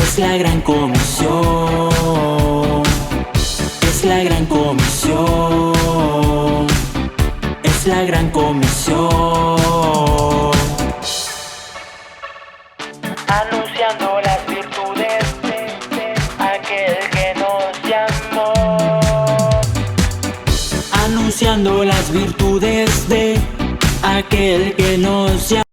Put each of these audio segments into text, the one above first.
Es la gran comisión, es la gran comisión, es la gran comisión. Anunciando las virtudes de aquel que nos llamó. Anunciando las virtudes de aquel que nos llamó.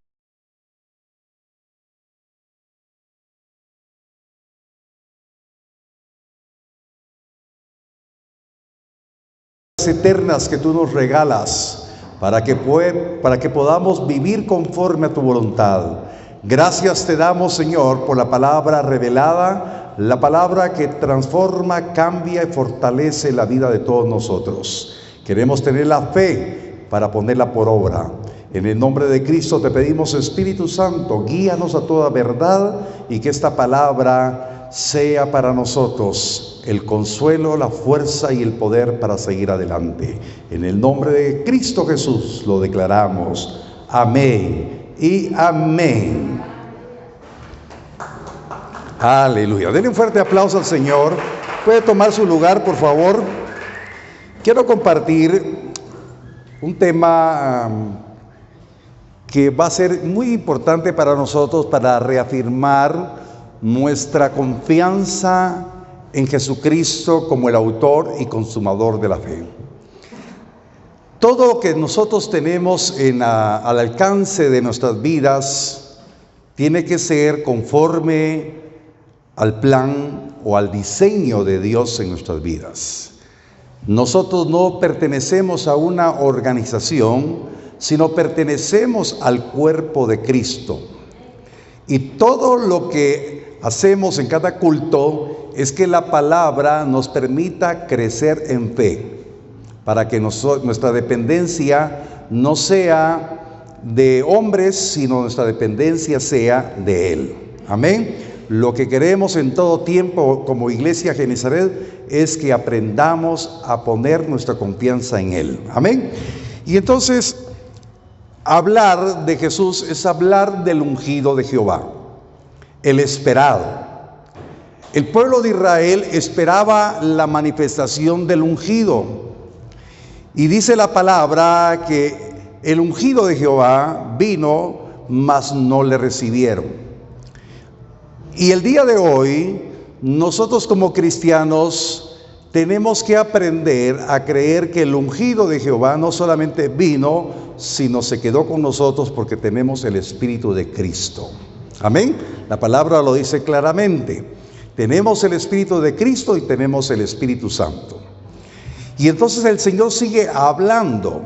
Eternas que tú nos regalas para que podamos vivir conforme a tu voluntad. Gracias te damos, Señor, por la palabra revelada, la palabra que transforma, cambia y fortalece la vida de todos nosotros. Queremos tener la fe para ponerla por obra. En el nombre de Cristo te pedimos, Espíritu Santo, guíanos a toda verdad y que esta palabra sea para nosotros el consuelo, la fuerza y el poder para seguir adelante. En el nombre de Cristo Jesús lo declaramos. Amén y amén. Aleluya. Denle un fuerte aplauso al Señor. Puede tomar su lugar, por favor. Quiero compartir un tema que va a ser muy importante para nosotros para reafirmar nuestra confianza en Jesucristo como el autor y consumador de la fe. Todo lo que nosotros tenemos al alcance de nuestras vidas tiene que ser conforme al plan o al diseño de Dios en nuestras vidas. Nosotros no pertenecemos a una organización, sino pertenecemos al cuerpo de Cristo. Y todo lo que hacemos en cada culto es que la palabra nos permita crecer en fe, para que nuestra dependencia no sea de hombres, sino nuestra dependencia sea de Él. Amén. Lo que queremos en todo tiempo como Iglesia Genezaret es que aprendamos a poner nuestra confianza en Él. Amén. Y entonces, hablar de Jesús es hablar del ungido de Jehová, el esperado. El pueblo de Israel esperaba la manifestación del ungido. Y dice la palabra que el ungido de Jehová vino, mas no le recibieron. Y el día de hoy, nosotros como cristianos tenemos que aprender a creer que el ungido de Jehová no solamente vino, sino se quedó con nosotros porque tenemos el Espíritu de Cristo. Amén. La palabra lo dice claramente. Tenemos el Espíritu de Cristo y tenemos el Espíritu Santo. Y entonces el Señor sigue hablando,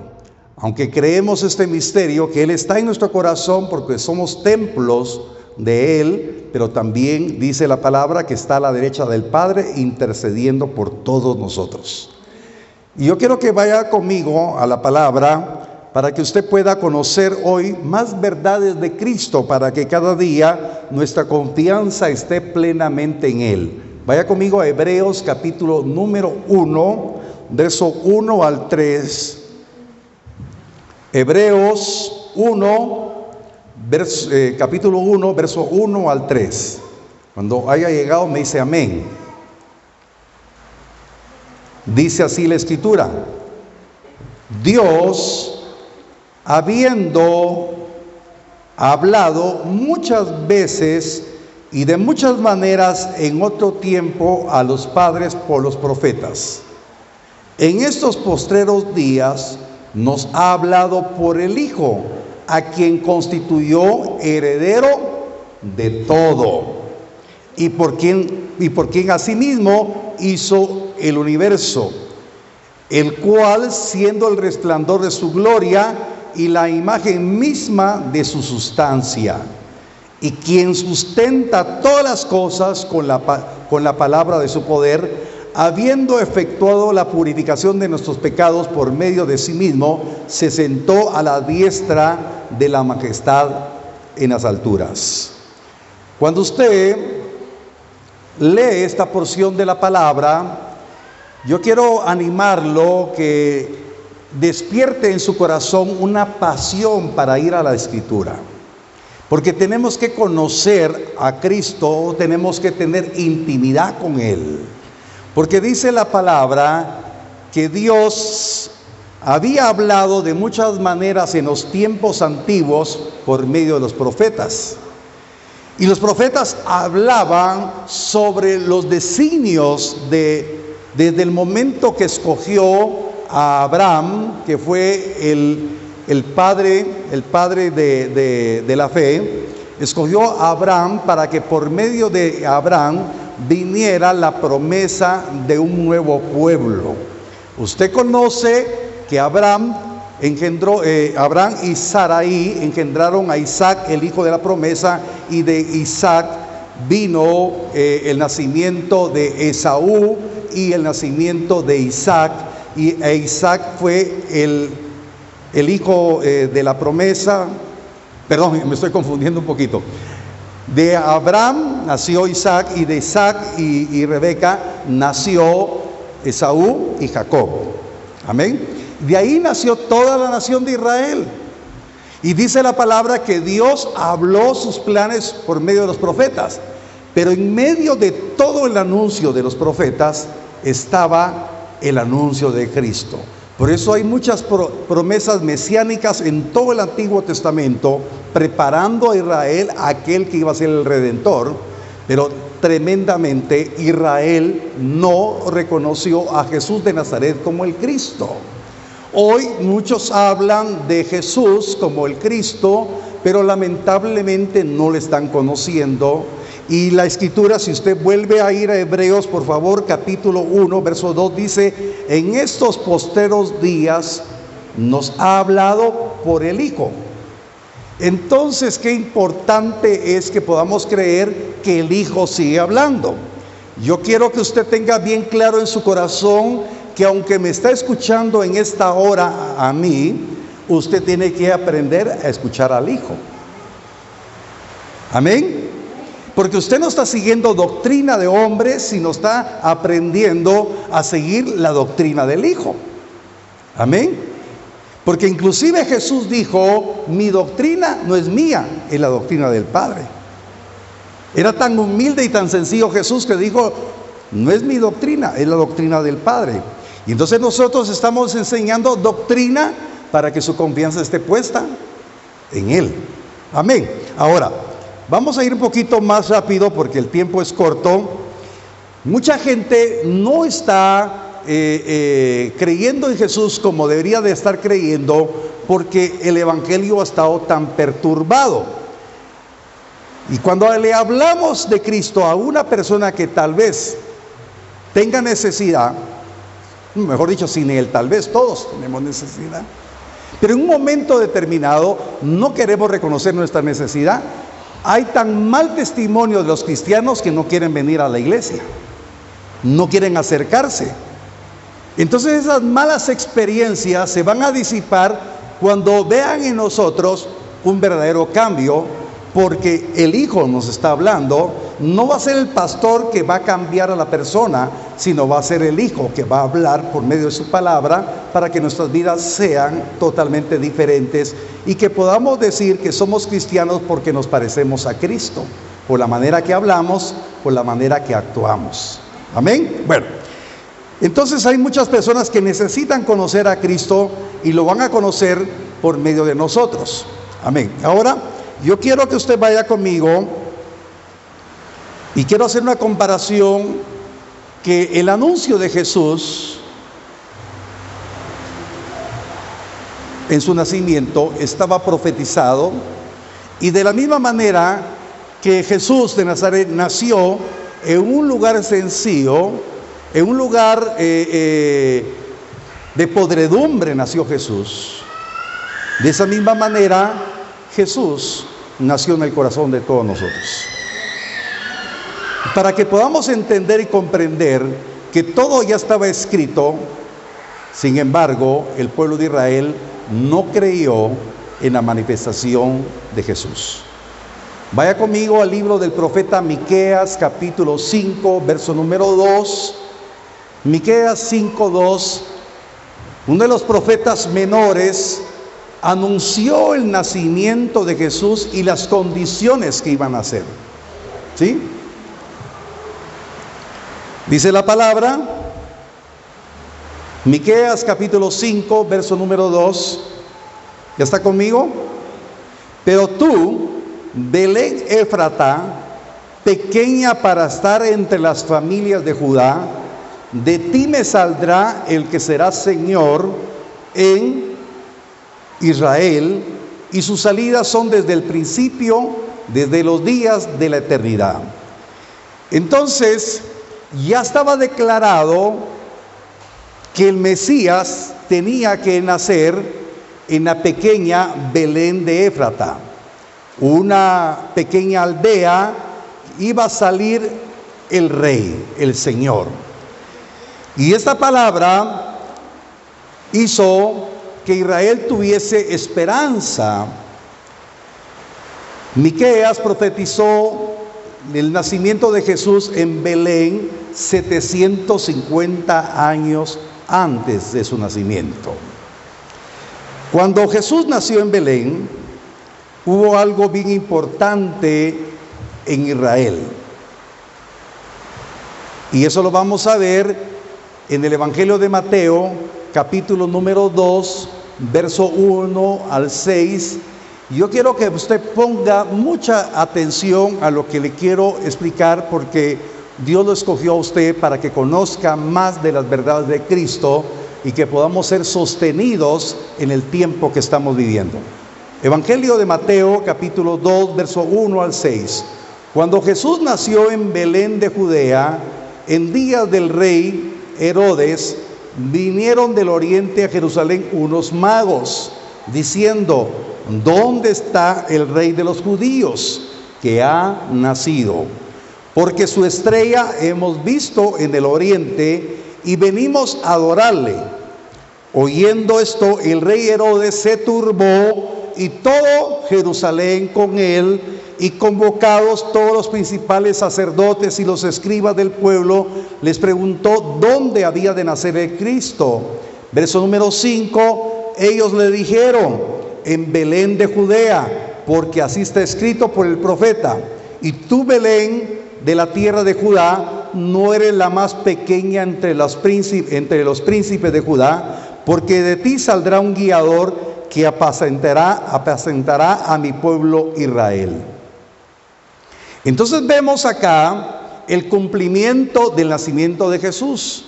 aunque creemos este misterio, que Él está en nuestro corazón porque somos templos de Él, pero también dice la palabra que está a la derecha del Padre intercediendo por todos nosotros. Y yo quiero que vaya conmigo a la palabra para que usted pueda conocer hoy más verdades de Cristo, para que cada día nuestra confianza esté plenamente en Él. Vaya conmigo a Hebreos capítulo número 1, verso 1 al 3. Hebreos 1, capítulo 1, verso 1 al 3. Cuando haya llegado me dice amén. Dice así la Escritura: Dios, habiendo hablado muchas veces y de muchas maneras en otro tiempo a los padres por los profetas, en estos postreros días nos ha hablado por el Hijo, a quien constituyó heredero de todo, y por quien asimismo hizo el universo, el cual, siendo el resplandor de su gloria y la imagen misma de su sustancia, y quien sustenta todas las cosas con la palabra de su poder, habiendo efectuado la purificación de nuestros pecados por medio de sí mismo, se sentó a la diestra de la majestad en las alturas. Cuando usted lee esta porción de la palabra, yo quiero animarlo que despierte en su corazón una pasión para ir a la Escritura. Porque tenemos que conocer a Cristo, tenemos que tener intimidad con Él. Porque dice la palabra que Dios había hablado de muchas maneras en los tiempos antiguos por medio de los profetas. Y los profetas hablaban sobre los designios desde el momento que escogió a Abraham, que fue el padre de la fe. Escogió a Abraham para que por medio de Abraham viniera la promesa de un nuevo pueblo. Usted conoce que Abraham y Sarai engendraron a Isaac, el hijo de la promesa, y de Isaac vino el nacimiento de Esaú y el nacimiento de Isaac, e Isaac fue el hijo de la promesa. Perdón, me estoy confundiendo un poquito. De Abraham nació Isaac, y de Isaac y Rebeca nació Esaú y Jacob. Amén. De ahí nació toda la nación de Israel. Y dice la palabra que Dios habló sus planes por medio de los profetas. Pero en medio de todo el anuncio de los profetas estaba el anuncio de Cristo. Por eso hay muchas promesas mesiánicas en todo el Antiguo Testamento, preparando a Israel a aquel que iba a ser el Redentor. Pero tremendamente Israel no reconoció a Jesús de Nazaret como el Cristo. Hoy muchos hablan de Jesús como el Cristo, pero lamentablemente no le están conociendo. Y la Escritura, si usted vuelve a ir a Hebreos, por favor, capítulo 1, verso 2, dice: en estos posteros días nos ha hablado por el Hijo. Entonces, qué importante es que podamos creer que el Hijo sigue hablando. Yo quiero que usted tenga bien claro en su corazón que aunque me está escuchando en esta hora a mí, usted tiene que aprender a escuchar al Hijo. Amén. Porque usted no está siguiendo doctrina de hombres, sino está aprendiendo a seguir la doctrina del Hijo. Amén. Porque inclusive Jesús dijo: mi doctrina no es mía, es la doctrina del Padre. Era tan humilde y tan sencillo Jesús que dijo: no es mi doctrina, es la doctrina del Padre. Y entonces nosotros estamos enseñando doctrina para que su confianza esté puesta en Él. Amén. Ahora, vamos a ir un poquito más rápido porque el tiempo es corto. Mucha gente no está creyendo en Jesús como debería de estar creyendo, porque el evangelio ha estado tan perturbado. Y cuando le hablamos de Cristo a una persona que tal vez tenga necesidad, mejor dicho, sin Él, tal vez todos tenemos necesidad, pero en un momento determinado no queremos reconocer nuestra necesidad. Hay tan mal testimonio de los cristianos que no quieren venir a la iglesia, no quieren acercarse. Entonces esas malas experiencias se van a disipar cuando vean en nosotros un verdadero cambio, porque el Hijo nos está hablando. No va a ser el pastor que va a cambiar a la persona, sino va a ser el Hijo que va a hablar por medio de su palabra para que nuestras vidas sean totalmente diferentes y que podamos decir que somos cristianos porque nos parecemos a Cristo, por la manera que hablamos, por la manera que actuamos. Amén. Bueno, entonces hay muchas personas que necesitan conocer a Cristo y lo van a conocer por medio de nosotros. Amén. Ahora, yo quiero que usted vaya conmigo y quiero hacer una comparación, que el anuncio de Jesús en su nacimiento estaba profetizado, y de la misma manera que Jesús de Nazaret nació en un lugar sencillo, en un lugar de podredumbre nació Jesús. De esa misma manera Jesús nació en el corazón de todos nosotros. Para que podamos entender y comprender que todo ya estaba escrito, sin embargo, el pueblo de Israel no creyó en la manifestación de Jesús. Vaya conmigo al libro del profeta Miqueas, capítulo 5, verso número 2. Miqueas 5:2, uno de los profetas menores anunció el nacimiento de Jesús y las condiciones que iban a hacer. ¿Sí? Dice la palabra, Miqueas capítulo 5, verso número 2. ¿Ya está conmigo? Pero tú, Belén Éfrata, pequeña para estar entre las familias de Judá, de ti me saldrá el que será Señor en Israel, y sus salidas son desde el principio, desde los días de la eternidad. Entonces, ya estaba declarado que el Mesías tenía que nacer en la pequeña Belén de Éfrata, una pequeña aldea. Iba a salir el rey, el Señor. Y esta palabra hizo que Israel tuviese esperanza. Miqueas profetizó el nacimiento de Jesús en Belén 750 años antes de su nacimiento. Cuando Jesús nació en Belén, hubo algo bien importante en Israel. Y eso lo vamos a ver en el Evangelio de Mateo, capítulo número 2, verso 1 al 6. Yo quiero que usted ponga mucha atención a lo que le quiero explicar, porque Dios lo escogió a usted para que conozca más de las verdades de Cristo y que podamos ser sostenidos en el tiempo que estamos viviendo. Evangelio de Mateo, capítulo 2, verso 1 al 6. Cuando Jesús nació en Belén de Judea, en días del rey Herodes, vinieron del oriente a Jerusalén unos magos, diciendo: ¿dónde está el rey de los judíos que ha nacido? Porque su estrella hemos visto en el oriente y venimos a adorarle. Oyendo esto, el rey Herodes se turbó y todo Jerusalén con él, y convocados todos los principales sacerdotes y los escribas del pueblo, les preguntó dónde había de nacer el Cristo. Verso número 5, ellos le dijeron: en Belén de Judea, porque así está escrito por el profeta: y tú, Belén, de la tierra de Judá, no eres la más pequeña entre los príncipes de Judá, porque de ti saldrá un guiador que apacentará a mi pueblo Israel. Entonces vemos acá el cumplimiento del nacimiento de Jesús.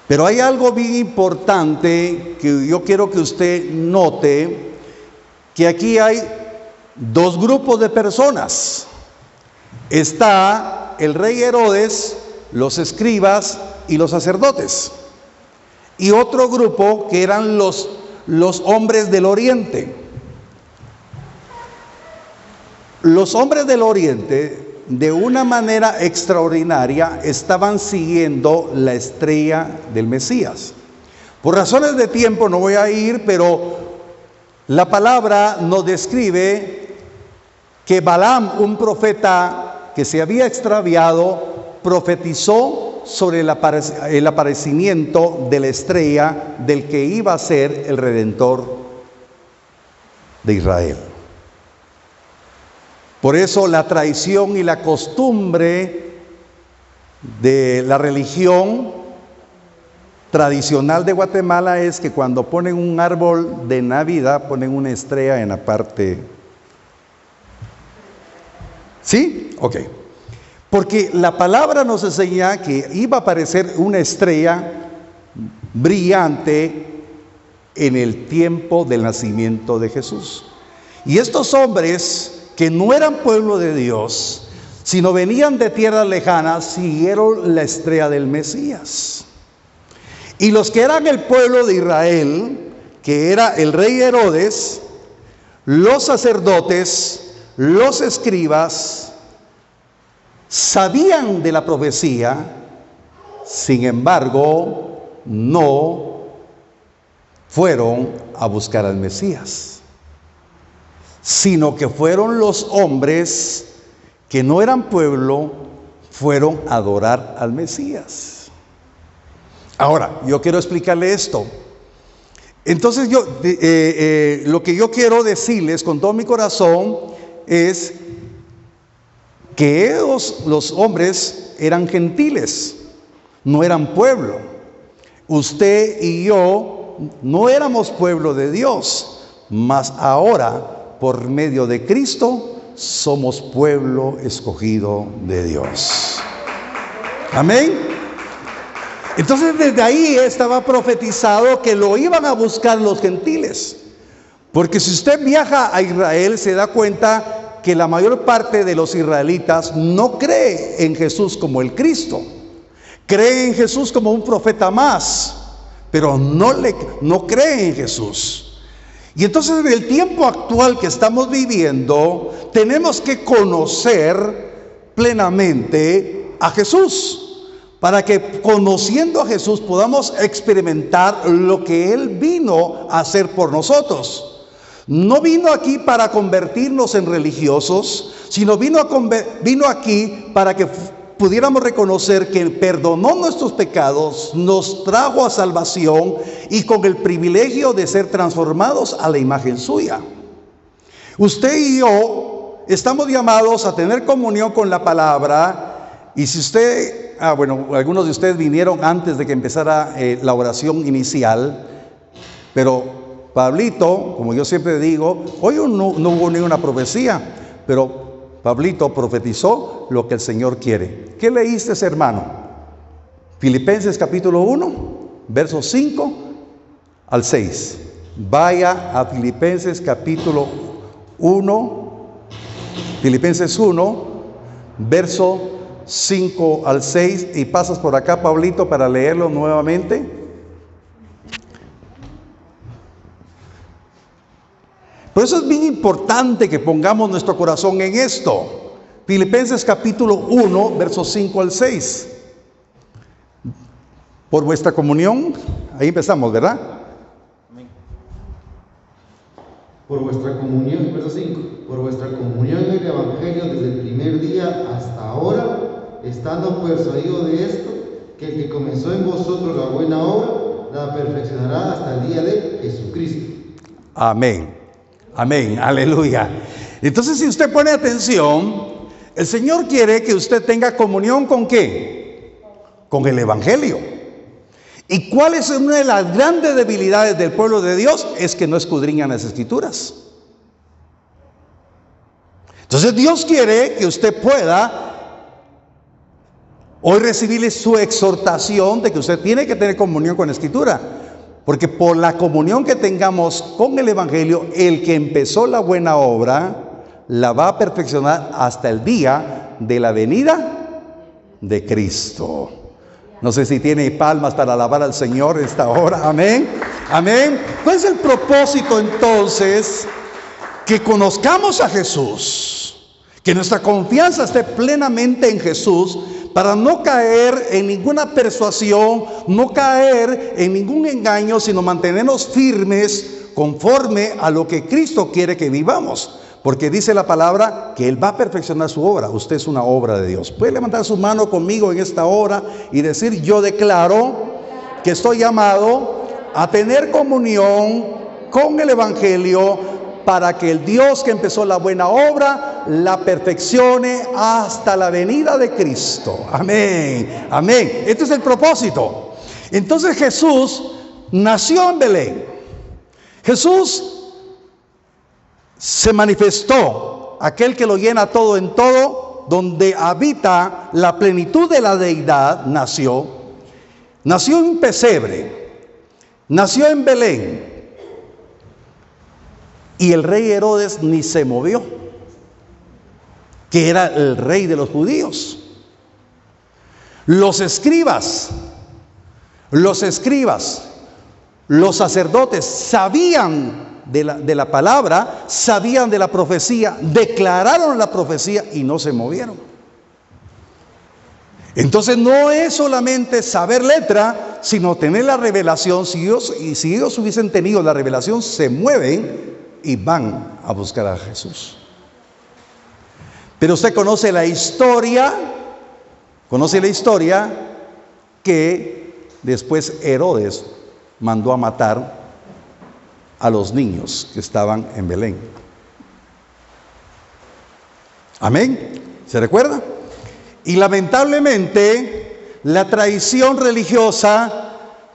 Pero hay algo bien importante que yo quiero que usted note, que aquí hay dos grupos de personas. Está el rey Herodes, los escribas y los sacerdotes. Y otro grupo que eran los hombres del oriente. Los hombres del oriente, de una manera extraordinaria, estaban siguiendo la estrella del Mesías. Por razones de tiempo no voy a ir, pero la palabra nos describe que Balaam, un profeta que se había extraviado, profetizó sobre el aparecimiento de la estrella del que iba a ser el Redentor de Israel. Por eso la tradición y la costumbre de la religión tradicional de Guatemala es que cuando ponen un árbol de Navidad, ponen una estrella en la parte. ¿Sí? Ok. Porque la palabra nos enseña que iba a aparecer una estrella brillante en el tiempo del nacimiento de Jesús. Y estos hombres, que no eran pueblo de Dios, sino venían de tierras lejanas, siguieron la estrella del Mesías. Y los que eran el pueblo de Israel, que era el rey Herodes, los sacerdotes, los escribas, sabían de la profecía, sin embargo, no fueron a buscar al Mesías, sino que fueron los hombres que no eran pueblo, fueron a adorar al Mesías. Ahora, yo quiero explicarle esto. Entonces lo que yo quiero decirles con todo mi corazón es que ellos, los hombres, eran gentiles, no eran pueblo. Usted y yo no éramos pueblo de Dios, mas ahora, por medio de Cristo, somos pueblo escogido de Dios. Amén. Entonces desde ahí estaba profetizado que lo iban a buscar los gentiles. Porque si usted viaja a Israel, se da cuenta que la mayor parte de los israelitas no cree en Jesús como el Cristo. Cree en Jesús como un profeta más, pero no cree en Jesús. Y entonces en el tiempo actual que estamos viviendo, tenemos que conocer plenamente a Jesús, para que conociendo a Jesús podamos experimentar lo que Él vino a hacer por nosotros. No vino aquí para convertirnos en religiosos, sino vino aquí para que pudiéramos reconocer que perdonó nuestros pecados, nos trajo a salvación y con el privilegio de ser transformados a la imagen suya. Usted y yo estamos llamados a tener comunión con la palabra. Y si usted, algunos de ustedes vinieron antes de que empezara la oración inicial, pero Pablito, como yo siempre digo, hoy no hubo ninguna profecía, pero Pablito profetizó lo que el Señor quiere. ¿Qué leíste, hermano? Filipenses capítulo 1, versos 5 al 6. Vaya a Filipenses capítulo 1, Filipenses 1, verso 5 al 6, y pasas por acá, Pablito, para leerlo nuevamente. Por eso es bien importante que pongamos nuestro corazón en esto. Filipenses capítulo 1, versos 5 al 6. Por vuestra comunión, ahí empezamos, ¿verdad? Por vuestra comunión, verso 5, por vuestra comunión en el Evangelio desde el primer día hasta ahora, estando persuadido de esto, que el que comenzó en vosotros la buena obra, la perfeccionará hasta el día de Jesucristo. Amén, amén, aleluya. Entonces, si usted pone atención, el Señor quiere que usted tenga comunión ¿con qué? Con el Evangelio. ¿Y cuál es una de las grandes debilidades del pueblo de Dios? Es que no escudriñan las Escrituras. Entonces Dios quiere que usted pueda hoy recibirle su exhortación de que usted tiene que tener comunión con la Escritura. Porque por la comunión que tengamos con el Evangelio, el que empezó la buena obra, la va a perfeccionar hasta el día de la venida de Cristo. No sé si tiene palmas para alabar al Señor esta hora. Amén. Amén. ¿Cuál es el propósito entonces? Que conozcamos a Jesús. Que nuestra confianza esté plenamente en Jesús para no caer en ninguna persuasión, no caer en ningún engaño, sino mantenernos firmes conforme a lo que Cristo quiere que vivamos. Porque dice la palabra que Él va a perfeccionar su obra. Usted es una obra de Dios. Puede levantar su mano conmigo en esta hora y decir: yo declaro que estoy llamado a tener comunión con el Evangelio para que el Dios que empezó la buena obra la perfeccione hasta la venida de Cristo. Amén, amén. Este es el propósito. Entonces Jesús nació en Belén. Jesús se manifestó, aquel que lo llena todo en todo, donde habita la plenitud de la deidad. Nació en un pesebre, nació en Belén, y el rey Herodes ni se movió, que era el rey de los judíos. Los escribas, los sacerdotes sabían de la palabra, sabían de la profecía, declararon la profecía y no se movieron. Entonces no es solamente saber letra, sino tener la revelación. Si ellos hubiesen tenido la revelación, se mueven y van a buscar a Jesús. Pero usted conoce la historia que después Herodes mandó a matar a los niños que estaban en Belén. Amén. ¿Se recuerda? Y lamentablemente la tradición religiosa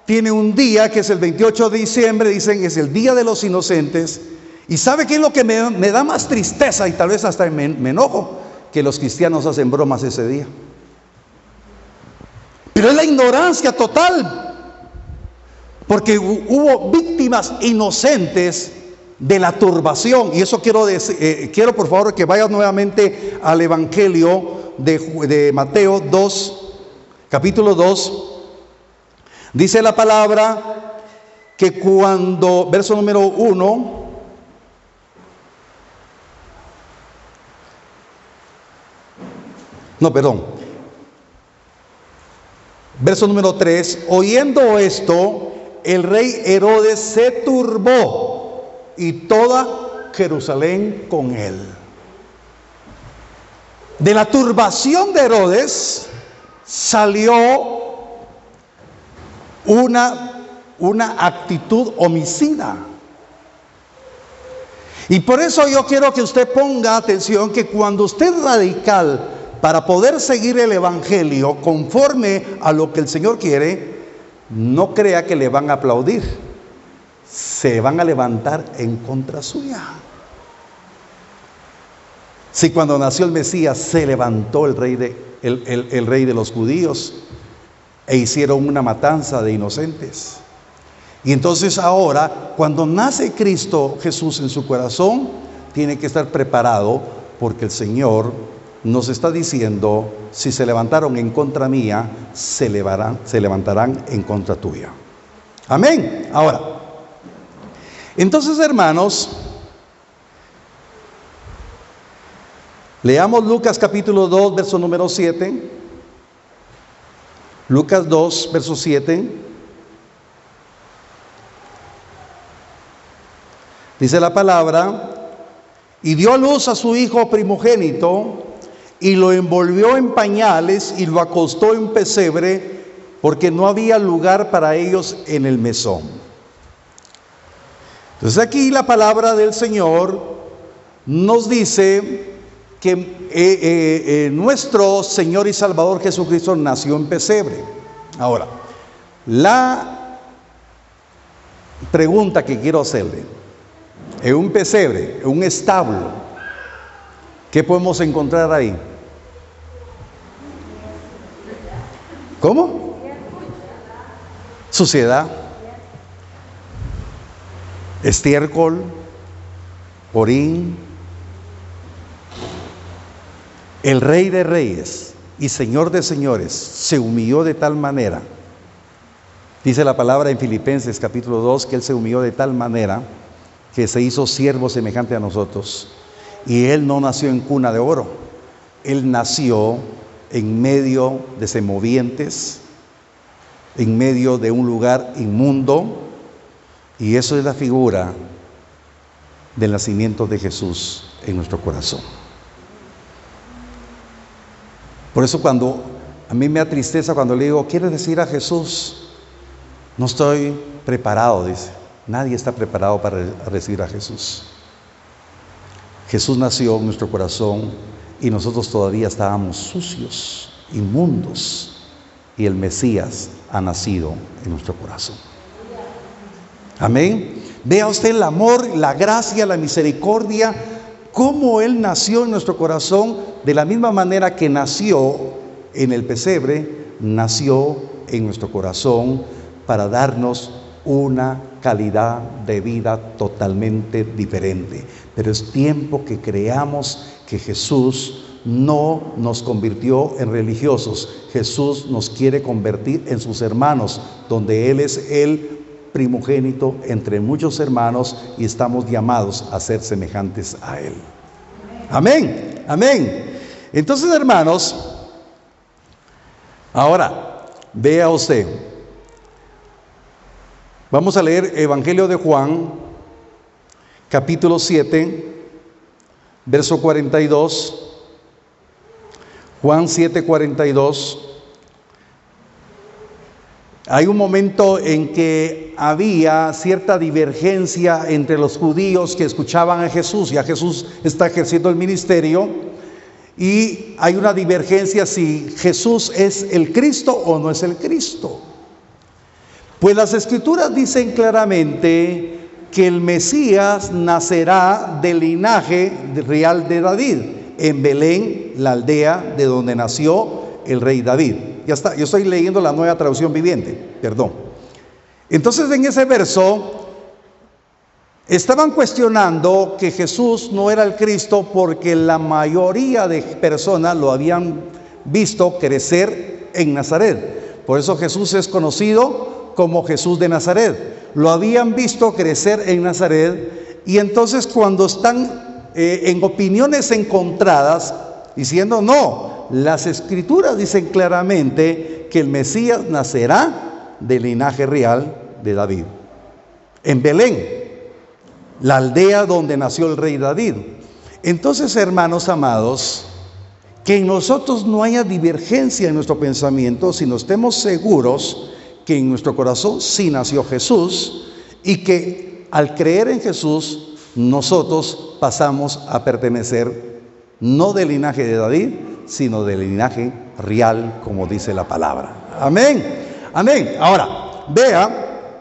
tiene un día que es el 28 de diciembre, dicen es el Día de los Inocentes. ¿Y sabe qué es lo que me da más tristeza y tal vez hasta me enojo? Que los cristianos hacen bromas ese día. Pero es la ignorancia total, porque hubo víctimas inocentes de la turbación. Y eso quiero por favor que vayan nuevamente al Evangelio de Mateo 2, capítulo 2. Dice la palabra que cuando, verso número 1, verso número 3, oyendo esto, el rey Herodes se turbó y toda Jerusalén con él. De la turbación de Herodes salió una actitud homicida. Y por eso yo quiero que usted ponga atención que cuando usted es radical para poder seguir el Evangelio conforme a lo que el Señor quiere, no crea que le van a aplaudir, se van a levantar en contra suya. Si cuando nació el Mesías se levantó el rey de los judíos e hicieron una matanza de inocentes. Y entonces ahora, cuando nace Cristo Jesús en su corazón, tiene que estar preparado, porque el Señor nos está diciendo: si se levantaron en contra mía, se levantarán en contra tuya. Amén. Ahora, entonces, hermanos, leamos Lucas capítulo 2, verso número 7. Lucas 2, verso 7. Dice la palabra: y dio a luz a su hijo primogénito, y lo envolvió en pañales y lo acostó en pesebre, porque no había lugar para ellos en el mesón. Entonces aquí la palabra del Señor nos dice que nuestro Señor y Salvador Jesucristo nació en pesebre. Ahora, la pregunta que quiero hacerle: en un pesebre, en un establo, ¿qué podemos encontrar ahí? ¿Cómo? Suciedad, estiércol, orín. El Rey de Reyes y Señor de Señores se humilló de tal manera, dice la palabra en Filipenses capítulo 2, que Él se humilló de tal manera que se hizo siervo semejante a nosotros. Y Él no nació en cuna de oro, Él nació en medio de semovientes, en medio de un lugar inmundo. Y eso es la figura del nacimiento de Jesús en nuestro corazón. Por eso cuando a mí me da tristeza cuando le digo: ¿quieres decir a Jesús? No estoy preparado, dice. Nadie está preparado para recibir a Jesús. Jesús nació en nuestro corazón y nosotros todavía estábamos sucios, inmundos, y el Mesías ha nacido en nuestro corazón. Amén. Vea usted el amor, la gracia, la misericordia, cómo Él nació en nuestro corazón, de la misma manera que nació en el pesebre, nació en nuestro corazón para darnos una calidad de vida totalmente diferente. Pero es tiempo que creamos que Jesús no nos convirtió en religiosos. Jesús nos quiere convertir en sus hermanos, donde Él es el primogénito entre muchos hermanos y estamos llamados a ser semejantes a Él. Amén, amén. Entonces, hermanos, ahora vea usted, vamos a leer Evangelio de Juan, capítulo 7, verso 42. Juan 7, 42. Hay un momento en que había cierta divergencia entre los judíos que escuchaban a Jesús, y a Jesús está ejerciendo el ministerio, y hay una divergencia si Jesús es el Cristo o no es el Cristo. Pues las Escrituras dicen claramente que el Mesías nacerá del linaje real de David, en Belén, la aldea de donde nació el rey David. Ya está, yo estoy leyendo la Nueva Traducción Viviente, perdón. Entonces, en ese verso estaban cuestionando que Jesús no era el Cristo porque la mayoría de personas lo habían visto crecer en Nazaret. Por eso Jesús es conocido como Jesús de Nazaret. Lo habían visto crecer en Nazaret, y entonces cuando están en opiniones encontradas, diciendo no, las Escrituras dicen claramente que el Mesías nacerá del linaje real de David, en Belén, la aldea donde nació el rey David. Entonces, hermanos amados, que en nosotros no haya divergencia en nuestro pensamiento, sino estemos seguros que en nuestro corazón sí nació Jesús, y que al creer en Jesús nosotros pasamos a pertenecer no del linaje de David, sino del linaje real, como dice la palabra. Amén, amén. Ahora, vea,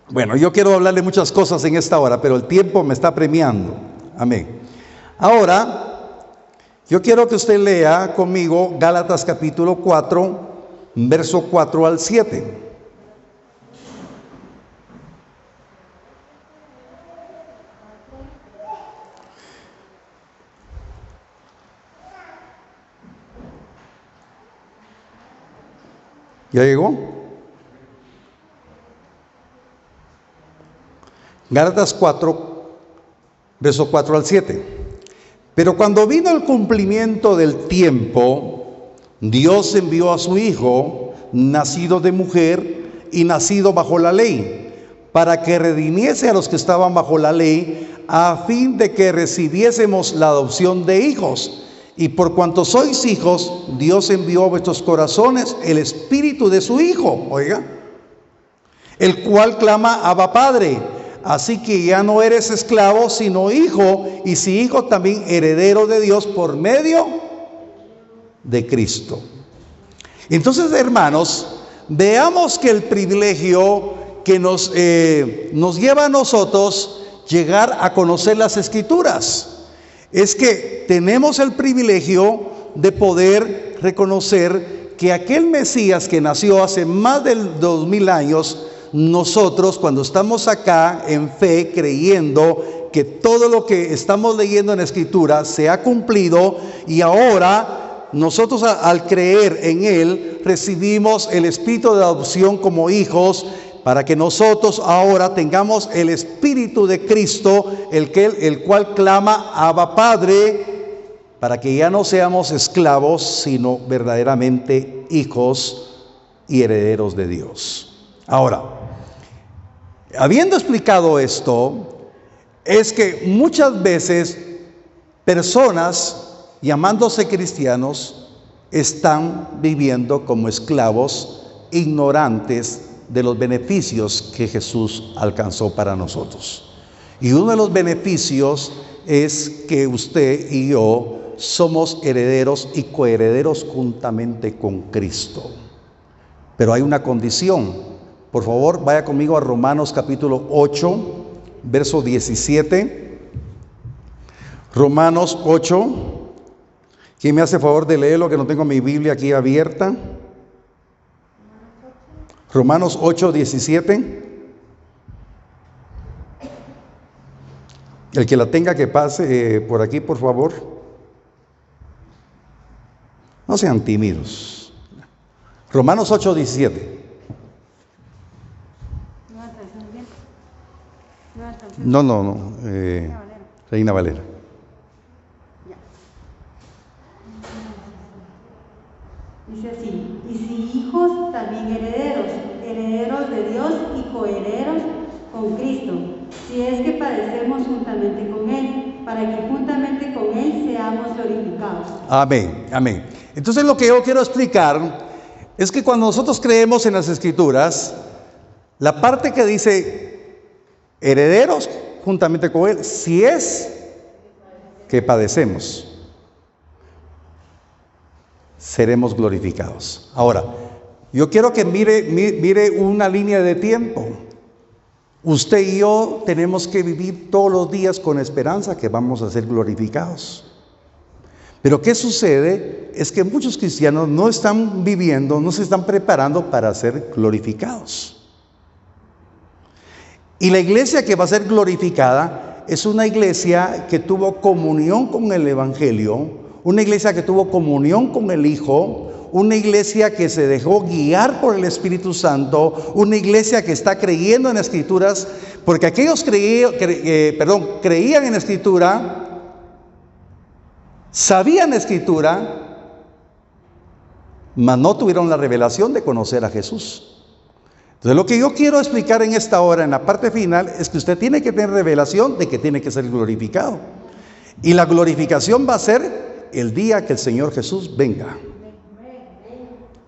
bueno, yo quiero hablarle muchas cosas en esta hora, pero el tiempo me está premiando. Amén. Ahora, yo quiero que usted lea conmigo Gálatas capítulo 4, verso 4 al 7. ¿Ya llegó? Gálatas 4, verso 4 al 7. Pero cuando vino el cumplimiento del tiempo, Dios envió a su Hijo, nacido de mujer y nacido bajo la ley, para que redimiese a los que estaban bajo la ley, a fin de que recibiésemos la adopción de hijos. Y por cuanto sois hijos, Dios envió a vuestros corazones el espíritu de su Hijo, oiga, el cual clama: Abba, Padre. Así que ya no eres esclavo, sino hijo, y si hijo, también heredero de Dios por medio de Cristo. Entonces, hermanos, veamos que el privilegio que nos lleva a nosotros llegar a conocer las Escrituras es que tenemos el privilegio de poder reconocer que aquel Mesías que nació hace más de 2000 años, nosotros cuando estamos acá en fe, creyendo que todo lo que estamos leyendo en la Escritura se ha cumplido, y ahora nosotros al creer en Él recibimos el espíritu de adopción como hijos, para que nosotros ahora tengamos el Espíritu de Cristo, el cual clama: Abba, Padre, para que ya no seamos esclavos, sino verdaderamente hijos y herederos de Dios. Ahora, habiendo explicado esto, es que muchas veces personas llamándose cristianos están viviendo como esclavos, ignorantes de los beneficios que Jesús alcanzó para nosotros. Y uno de los beneficios es que usted y yo somos herederos y coherederos juntamente con Cristo. Pero hay una condición. Por favor, vaya conmigo a Romanos capítulo 8, verso 17. Romanos 8. ¿Quién me hace favor de leerlo, que no tengo mi Biblia aquí abierta? Romanos 8, 17. El que la tenga, que pase por aquí, por favor. No sean tímidos. Romanos 8, 17. No. Reina Valera. Dice así: y si hijos, también herederos, herederos de Dios y coherederos con Cristo, si es que padecemos juntamente con Él, para que juntamente con Él seamos glorificados. Amén, amén. Entonces, lo que yo quiero explicar es que cuando nosotros creemos en las Escrituras, la parte que dice herederos juntamente con Él, si es que padecemos, seremos glorificados. Ahora, yo quiero que mire una línea de tiempo. Usted y yo tenemos que vivir todos los días con esperanza que vamos a ser glorificados. Pero ¿qué sucede? Es que muchos cristianos no están viviendo, no se están preparando para ser glorificados. Y la iglesia que va a ser glorificada es una iglesia que tuvo comunión con el Evangelio, una iglesia que tuvo comunión con el Hijo, una iglesia que se dejó guiar por el Espíritu Santo, una iglesia que está creyendo en las Escrituras, porque aquellos creían en la Escritura, sabían la Escritura, mas no tuvieron la revelación de conocer a Jesús. Entonces lo que yo quiero explicar en esta hora, en la parte final, es que usted tiene que tener revelación de que tiene que ser glorificado. Y la glorificación va a ser el día que el Señor Jesús venga.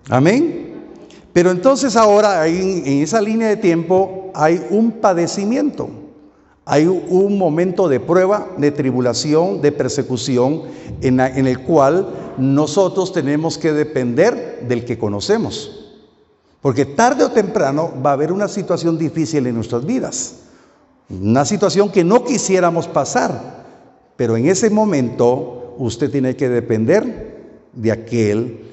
Amén. Pero entonces ahora en esa línea de tiempo hay un padecimiento. Hay un momento de prueba, de tribulación, de persecución, en el cual nosotros tenemos que depender del que conocemos. Porque tarde o temprano va a haber una situación difícil en nuestras vidas. Una situación que no quisiéramos pasar. Pero en ese momento usted tiene que depender de aquel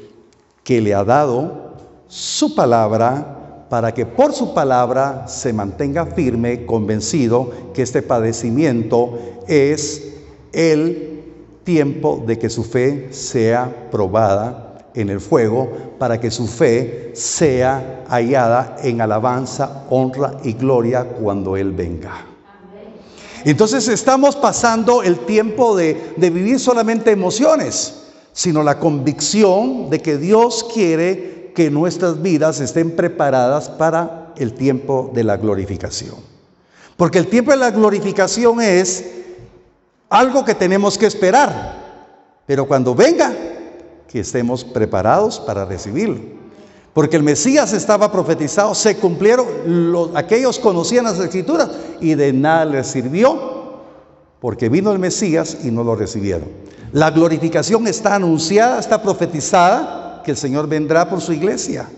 que le ha dado su palabra, para que por su palabra se mantenga firme, convencido que este padecimiento es el tiempo de que su fe sea probada en el fuego, para que su fe sea hallada en alabanza, honra y gloria cuando Él venga. Entonces estamos pasando el tiempo de vivir solamente emociones, sino la convicción de que Dios quiere que nuestras vidas estén preparadas para el tiempo de la glorificación. Porque el tiempo de la glorificación es algo que tenemos que esperar, pero cuando venga, que estemos preparados para recibirlo. Porque el Mesías estaba profetizado, se cumplieron, aquellos conocían las Escrituras y de nada les sirvió, porque vino el Mesías y no lo recibieron. La glorificación está anunciada, está profetizada, que el Señor vendrá por su iglesia.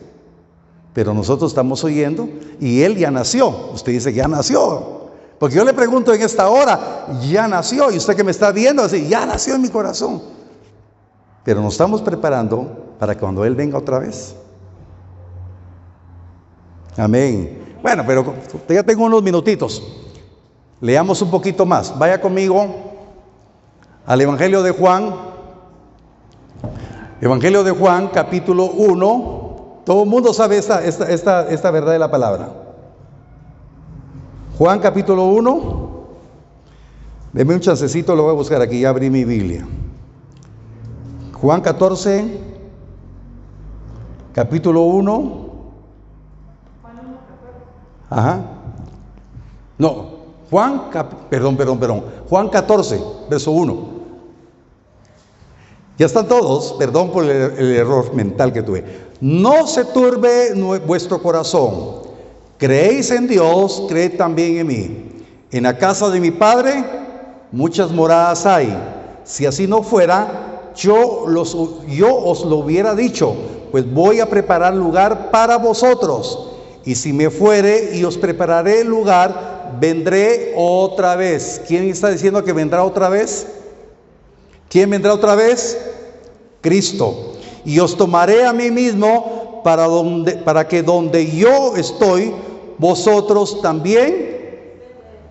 Pero nosotros estamos oyendo y Él ya nació. Usted dice que ya nació. Porque yo le pregunto en esta hora, ya nació. Y usted que me está viendo, dice, ya nació en mi corazón. Pero nos estamos preparando para cuando Él venga otra vez. Amén. Bueno, pero ya tengo unos minutitos. Leamos un poquito más. Vaya conmigo al Evangelio de Juan. Evangelio de Juan, capítulo 1. Todo el mundo sabe esta verdad de la palabra. Juan, capítulo 1. Deme un chancecito, lo voy a buscar aquí. Ya abrí mi Biblia. Juan 14, capítulo 1. Ajá. No, Juan 14, verso 1. Ya están todos, perdón por el error mental que tuve. No se turbe vuestro corazón. Creéis en Dios, creed también en mí. En la casa de mi Padre muchas moradas hay. Si así no fuera, yo os lo hubiera dicho, pues voy a preparar lugar para vosotros. Y si me fuere y os prepararé el lugar, vendré otra vez. ¿Quién está diciendo que vendrá otra vez? ¿Quién vendrá otra vez? Cristo. Y os tomaré a mí mismo para que donde yo estoy, vosotros también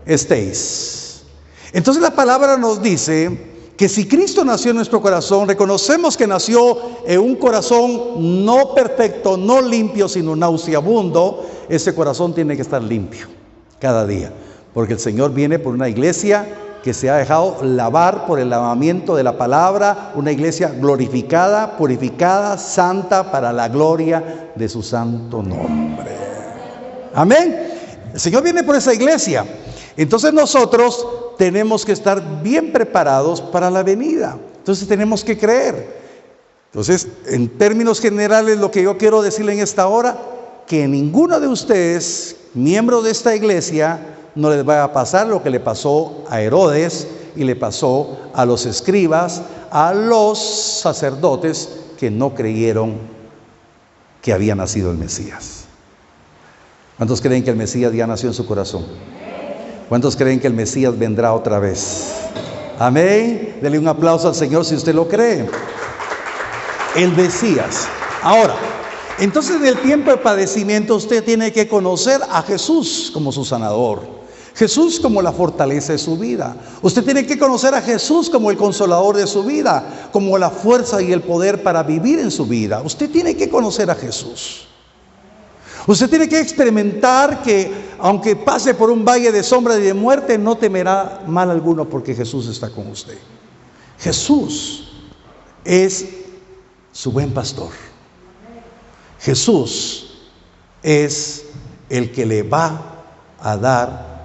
estéis. Entonces la palabra nos dice que si Cristo nació en nuestro corazón, reconocemos que nació en un corazón no perfecto, no limpio, sino nauseabundo. Ese corazón tiene que estar limpio cada día, porque el Señor viene por una iglesia que se ha dejado lavar por el lavamiento de la palabra, una iglesia glorificada, purificada, santa, para la gloria de su santo nombre. Amén. El Señor viene por esa iglesia. Entonces nosotros tenemos que estar bien preparados para la venida. Entonces tenemos que creer. Entonces, en términos generales, lo que yo quiero decirle en esta hora, que ninguno de ustedes, miembros de esta iglesia, no les vaya a pasar lo que le pasó a Herodes y le pasó a los escribas, a los sacerdotes que no creyeron que había nacido el Mesías. ¿Cuántos creen que el Mesías ya nació en su corazón? ¿Cuántos creen que el Mesías vendrá otra vez? Amén. Dele un aplauso al Señor si usted lo cree. El Mesías. Ahora, entonces en el tiempo de padecimiento usted tiene que conocer a Jesús como su sanador, Jesús como la fortaleza de su vida. Usted tiene que conocer a Jesús como el consolador de su vida, como la fuerza y el poder para vivir en su vida. Usted tiene que conocer a Jesús. Usted tiene que experimentar que aunque pase por un valle de sombra y de muerte, no temerá mal alguno porque Jesús está con usted. Jesús es su buen pastor. Jesús es el que le va a dar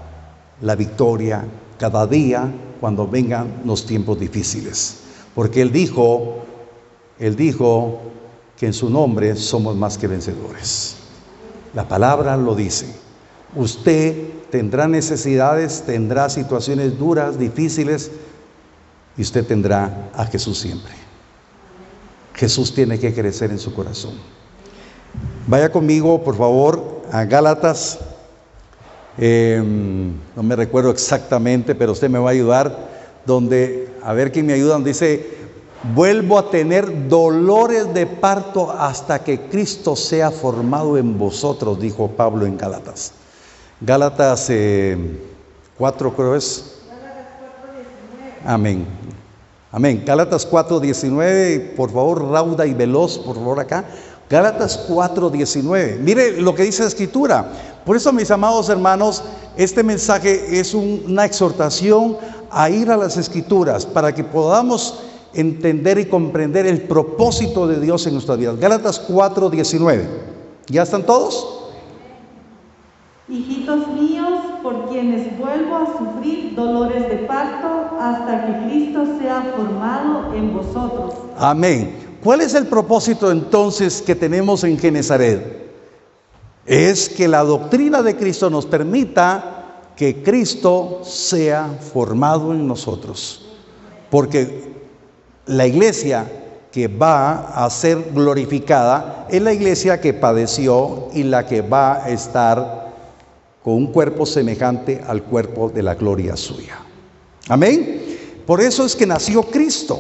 la victoria cada día cuando vengan los tiempos difíciles. Porque Él dijo que en su nombre somos más que vencedores. La palabra lo dice. Usted tendrá necesidades, tendrá situaciones duras, difíciles, y usted tendrá a Jesús siempre. Jesús tiene que crecer en su corazón. Vaya conmigo, por favor, a Gálatas. No me recuerdo exactamente, pero usted me va a ayudar. Donde, a ver quién me ayuda, donde dice: vuelvo a tener dolores de parto hasta que Cristo sea formado en vosotros, dijo Pablo en Gálatas. Gálatas 4, creo es. Amén. Amén. Gálatas 4:19, por favor, rauda y veloz, por favor, acá. Gálatas 4:19. Mire lo que dice la Escritura. Por eso, mis amados hermanos, este mensaje es una exhortación a ir a las Escrituras para que podamos entender y comprender el propósito de Dios en nuestras vidas. Gálatas 4:19. ¿Ya están todos? Hijitos míos, por quienes vuelvo a sufrir dolores de parto hasta que Cristo sea formado en vosotros. Amén. ¿Cuál es el propósito entonces que tenemos en Genezaret? Es que la doctrina de Cristo nos permita que Cristo sea formado en nosotros. Porque la iglesia que va a ser glorificada es la iglesia que padeció y la que va a estar con un cuerpo semejante al cuerpo de la gloria suya. Amén. Por eso es que nació Cristo.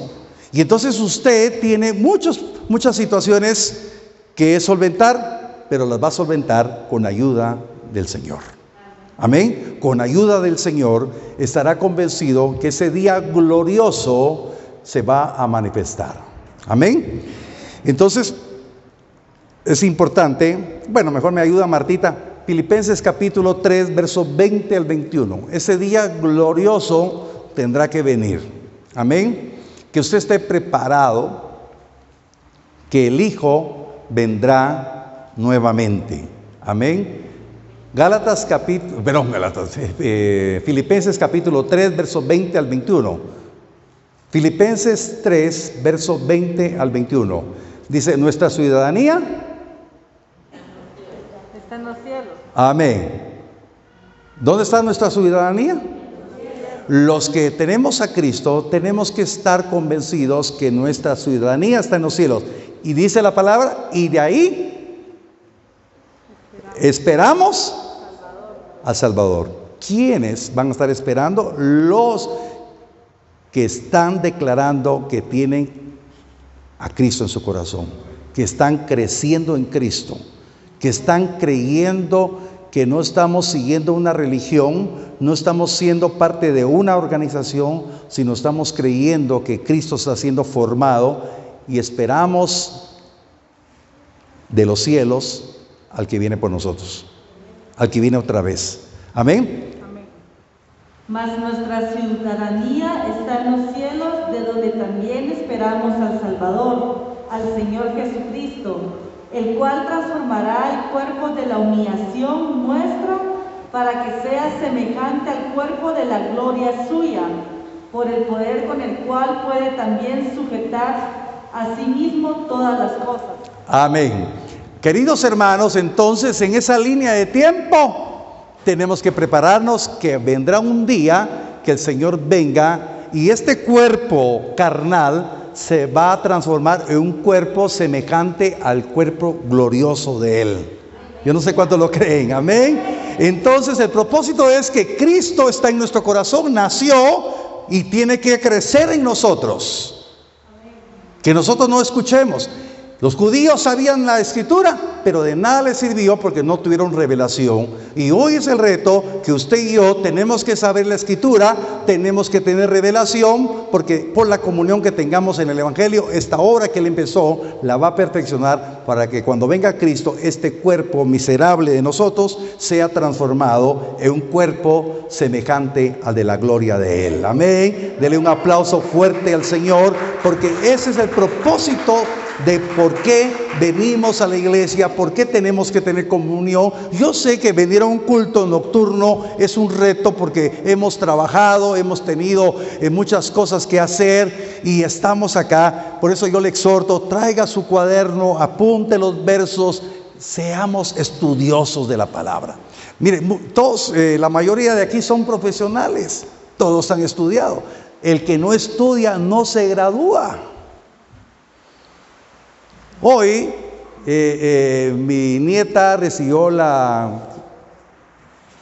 Y entonces usted tiene muchas situaciones que solventar, pero las va a solventar con ayuda del Señor. Amén. Con ayuda del Señor estará convencido que ese día glorioso se va a manifestar. Amén. Entonces es importante, bueno, mejor me ayuda Martita. Filipenses capítulo 3, versos 20 al 21. Ese día glorioso tendrá que venir. Amén. Que usted esté preparado, que el Hijo vendrá nuevamente. Amén. Filipenses capítulo 3, versos 20 al 21. Filipenses 3, versos 20 al 21. Dice: nuestra ciudadanía Está en los cielos. Amén. ¿Dónde está nuestra ciudadanía? Los que tenemos a Cristo tenemos que estar convencidos que nuestra ciudadanía está en los cielos. Y dice la palabra, y de ahí esperamos al Salvador. ¿Quiénes van a estar esperando? Los que están declarando que tienen a Cristo en su corazón, que están creciendo en Cristo, que están creyendo que no estamos siguiendo una religión, no estamos siendo parte de una organización, sino estamos creyendo que Cristo está siendo formado y esperamos de los cielos al que viene por nosotros, al que viene otra vez. Amén. Mas nuestra ciudadanía está en los cielos, de donde también esperamos al Salvador, al Señor Jesucristo, el cual transformará el cuerpo de la humillación nuestra para que sea semejante al cuerpo de la gloria suya, por el poder con el cual puede también sujetar asimismo todas las cosas. Amén. Queridos hermanos, entonces en esa línea de tiempo tenemos que prepararnos, que vendrá un día que el Señor venga y este cuerpo carnal se va a transformar en un cuerpo semejante al cuerpo glorioso de Él. Yo no sé cuántos lo creen, amén. Entonces el propósito es que Cristo está en nuestro corazón, nació y tiene que crecer en nosotros. Que nosotros no escuchemos. Los judíos sabían la escritura, pero de nada les sirvió porque no tuvieron revelación. Y hoy es el reto que usted y yo tenemos que saber la escritura, tenemos que tener revelación, porque por la comunión que tengamos en el Evangelio, esta obra que Él empezó, la va a perfeccionar para que cuando venga Cristo, este cuerpo miserable de nosotros sea transformado en un cuerpo semejante al de la gloria de Él. Amén. Dele un aplauso fuerte al Señor, porque ese es el propósito de por qué venimos a la iglesia, por qué tenemos que tener comunión. Yo sé que venir a un culto nocturno es un reto porque hemos trabajado, hemos tenido muchas cosas que hacer y estamos acá. Por eso yo le exhorto, traiga su cuaderno, apunte los versos, seamos estudiosos de la palabra. Miren, todos, la mayoría de aquí son profesionales, todos han estudiado. El que no estudia no se gradúa. Hoy mi nieta recibió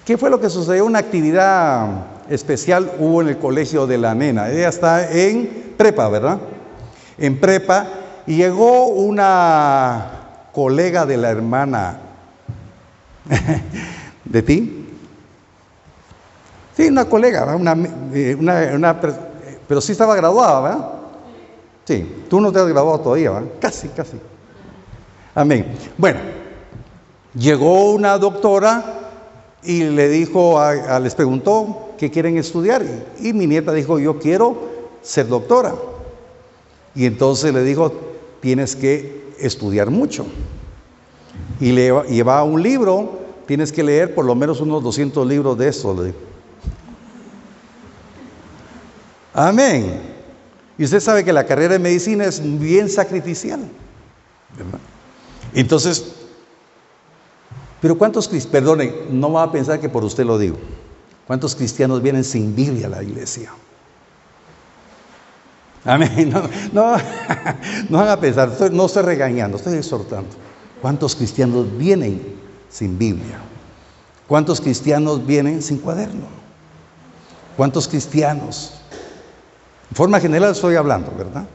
¿qué fue lo que sucedió? Una actividad especial hubo en el colegio de la nena. Ella está en prepa, ¿verdad? En prepa, y llegó una colega de la hermana de ti. Sí, una colega, ¿verdad? Pero sí estaba graduada, ¿verdad? Sí, tú no te has graduado todavía, ¿verdad? Casi. Amén. Bueno, llegó una doctora y le dijo, les preguntó qué quieren estudiar. Y mi nieta dijo, yo quiero ser doctora. Y entonces le dijo, tienes que estudiar mucho. Y le lleva un libro, tienes que leer por lo menos unos 200 libros de eso. Le dijo. Amén. Y usted sabe que la carrera de medicina es bien sacrificial, ¿verdad? Entonces, pero ¿cuántos cristianos, perdone, no va a pensar que por usted lo digo, cuántos cristianos vienen sin Biblia a la iglesia? Amén. No van a pensar, no estoy regañando, estoy exhortando. ¿Cuántos cristianos vienen sin Biblia? ¿Cuántos cristianos vienen sin cuaderno? ¿Cuántos cristianos? En forma general estoy hablando, ¿verdad?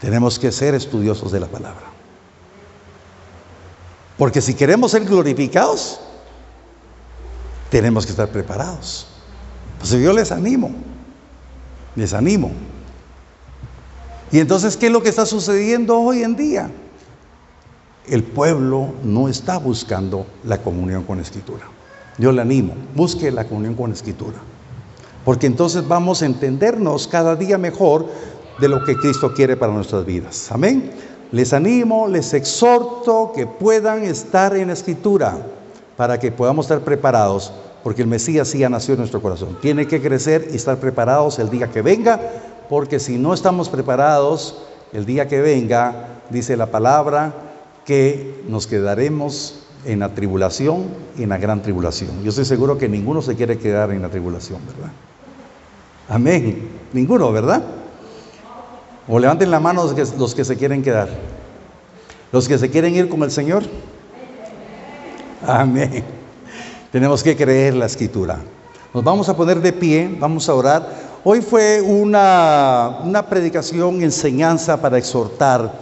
Tenemos que ser estudiosos de la palabra. Porque si queremos ser glorificados, tenemos que estar preparados. Pues yo les animo. Y entonces, ¿qué es lo que está sucediendo hoy en día? El pueblo no está buscando la comunión con la Escritura. Yo le animo, busque la comunión con la Escritura. Porque entonces vamos a entendernos cada día mejor de lo que Cristo quiere para nuestras vidas. Amén. Les animo, les exhorto que puedan estar en la Escritura para que podamos estar preparados, porque el Mesías sí ya nació en nuestro corazón. Tiene que crecer y estar preparados el día que venga, porque si no estamos preparados el día que venga, dice la palabra, que nos quedaremos en la tribulación y en la gran tribulación. Yo estoy seguro que ninguno se quiere quedar en la tribulación, ¿verdad? Amén. Ninguno, ¿verdad? O levanten la mano los que se quieren quedar. Los que se quieren ir con el Señor. Amén. Tenemos que creer la Escritura. Nos vamos a poner de pie, vamos a orar. Hoy fue una predicación, enseñanza para exhortar.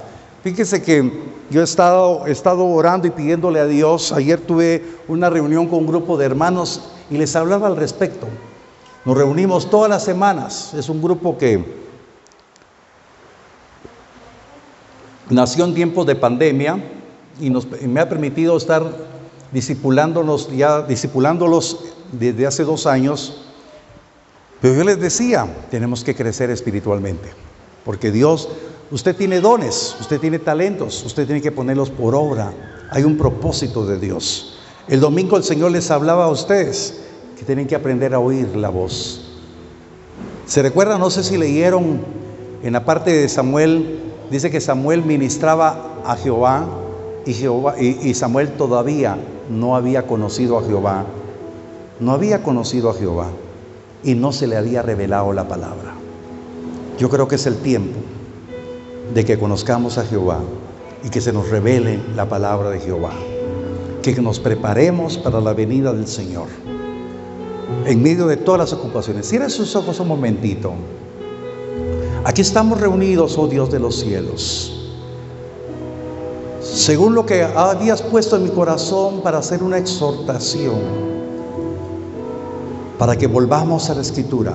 Fíjese que yo he estado orando y pidiéndole a Dios. Ayer tuve una reunión con un grupo de hermanos y les hablaba al respecto. Nos reunimos todas las semanas. Es un grupo que nació en tiempos de pandemia y me ha permitido estar discipulándolos desde hace 2 años. Pero yo les decía, tenemos que crecer espiritualmente, porque Dios, usted tiene dones, usted tiene talentos, usted tiene que ponerlos por obra. Hay un propósito de Dios. El domingo el Señor les hablaba a ustedes que tienen que aprender a oír la voz. ¿Se recuerdan? No sé si leyeron en la parte de Samuel dice que Samuel ministraba a Jehová y Samuel todavía no había conocido a Jehová. No había conocido a Jehová y no se le había revelado la palabra. Yo creo que es el tiempo de que conozcamos a Jehová y que se nos revele la palabra de Jehová. Que nos preparemos para la venida del Señor en medio de todas las ocupaciones. Cierren sus ojos un momentito. Aquí estamos reunidos, oh Dios de los cielos, según lo que habías puesto en mi corazón para hacer una exhortación, para que volvamos a la Escritura,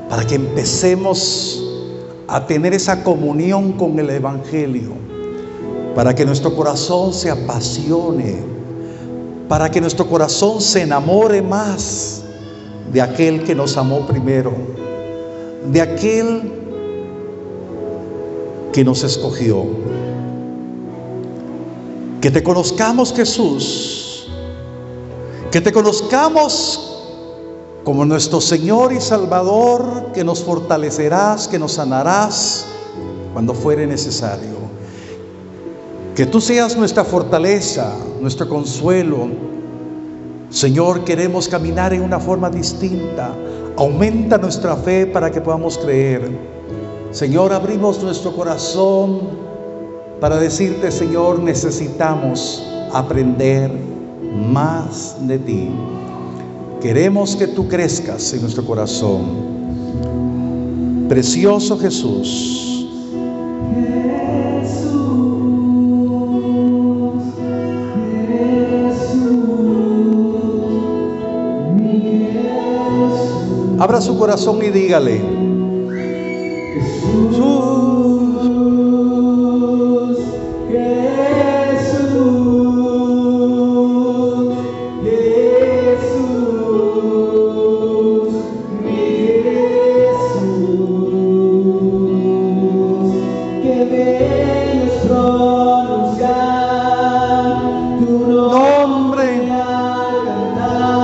para que empecemos a tener esa comunión con el Evangelio, para que nuestro corazón se apasione, para que nuestro corazón se enamore más de aquel que nos amó primero, de aquel que nos escogió. Que te conozcamos, Jesús, que te conozcamos como nuestro Señor y Salvador, que nos fortalecerás, que nos sanarás cuando fuere necesario. Que tú seas nuestra fortaleza, nuestro consuelo. Señor, queremos caminar en una forma distinta. Aumenta nuestra fe para que podamos creer. Señor, abrimos nuestro corazón para decirte, Señor, necesitamos aprender más de ti. Queremos que tú crezcas en nuestro corazón. Precioso Jesús. Abra su corazón y dígale: Jesús, Jesús, Jesús, mi Jesús, que bello es pronunciar tu nombre al cantar.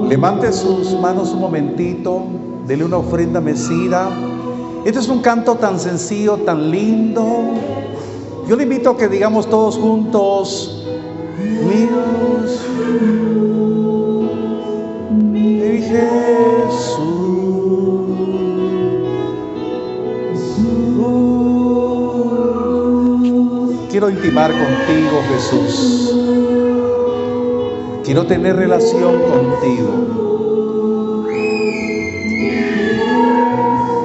Levante sus manos un momentito, dele una ofrenda mecida. Este es un canto tan sencillo, tan lindo. Yo le invito a que digamos todos juntos: mi Jesús. Quiero intimar contigo, Jesús. Quiero tener relación contigo.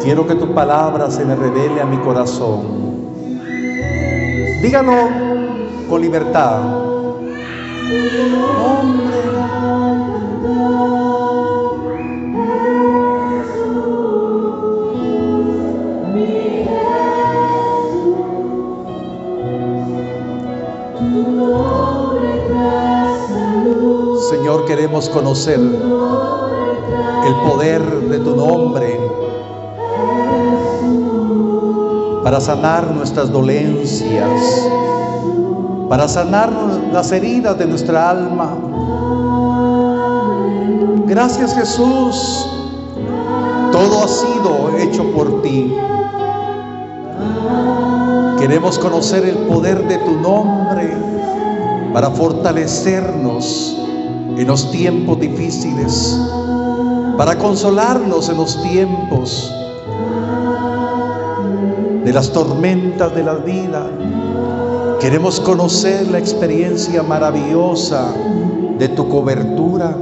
Quiero que tu palabra se me revele a mi corazón. Dígalo con libertad. Señor, queremos conocer el poder de tu nombre para sanar nuestras dolencias, para sanar las heridas de nuestra alma. Gracias, Jesús. Todo ha sido hecho por ti. Queremos conocer el poder de tu nombre para fortalecernos en los tiempos difíciles, para consolarnos en los tiempos de las tormentas de la vida. Queremos conocer la experiencia maravillosa de tu cobertura,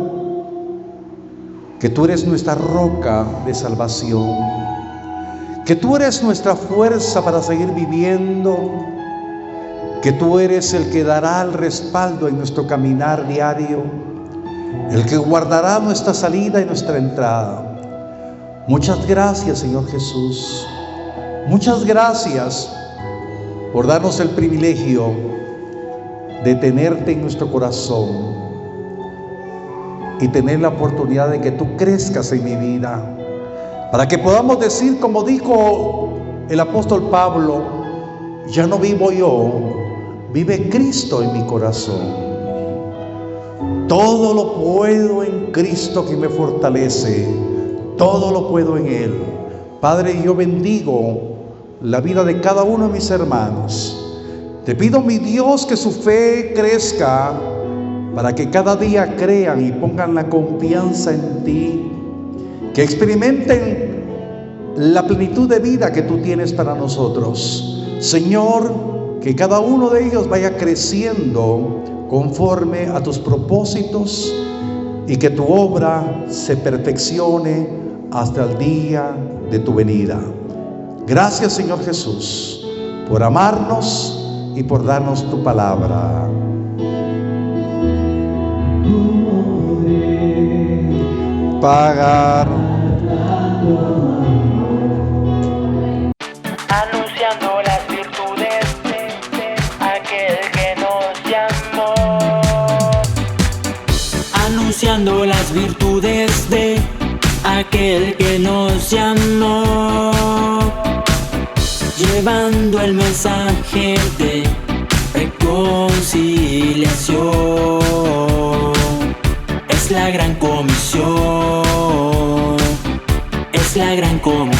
que tú eres nuestra roca de salvación, que tú eres nuestra fuerza para seguir viviendo, que tú eres el que dará el respaldo en nuestro caminar diario, el que guardará nuestra salida y nuestra entrada. Muchas gracias, Señor Jesús. Muchas gracias por darnos el privilegio de tenerte en nuestro corazón y tener la oportunidad de que tú crezcas en mi vida, para que podamos decir, como dijo el apóstol Pablo: ya no vivo yo, vive Cristo en mi corazón. Todo lo puedo en Cristo que me fortalece, todo lo puedo en Él. Padre, yo bendigo la vida de cada uno de mis hermanos. Te pido, mi Dios, que su fe crezca para que cada día crean y pongan la confianza en ti, que experimenten la plenitud de vida que tú tienes para nosotros. Señor, que cada uno de ellos vaya creciendo conforme a tus propósitos y que tu obra se perfeccione hasta el día de tu venida. Gracias, Señor Jesús, por amarnos y por darnos tu palabra. Pagar. Anunciando las virtudes de aquel que nos llamó. Anunciando las virtudes de aquel que nos llamó. Llevando el mensaje de reconciliación. Es la gran comisión. Es la gran comisión.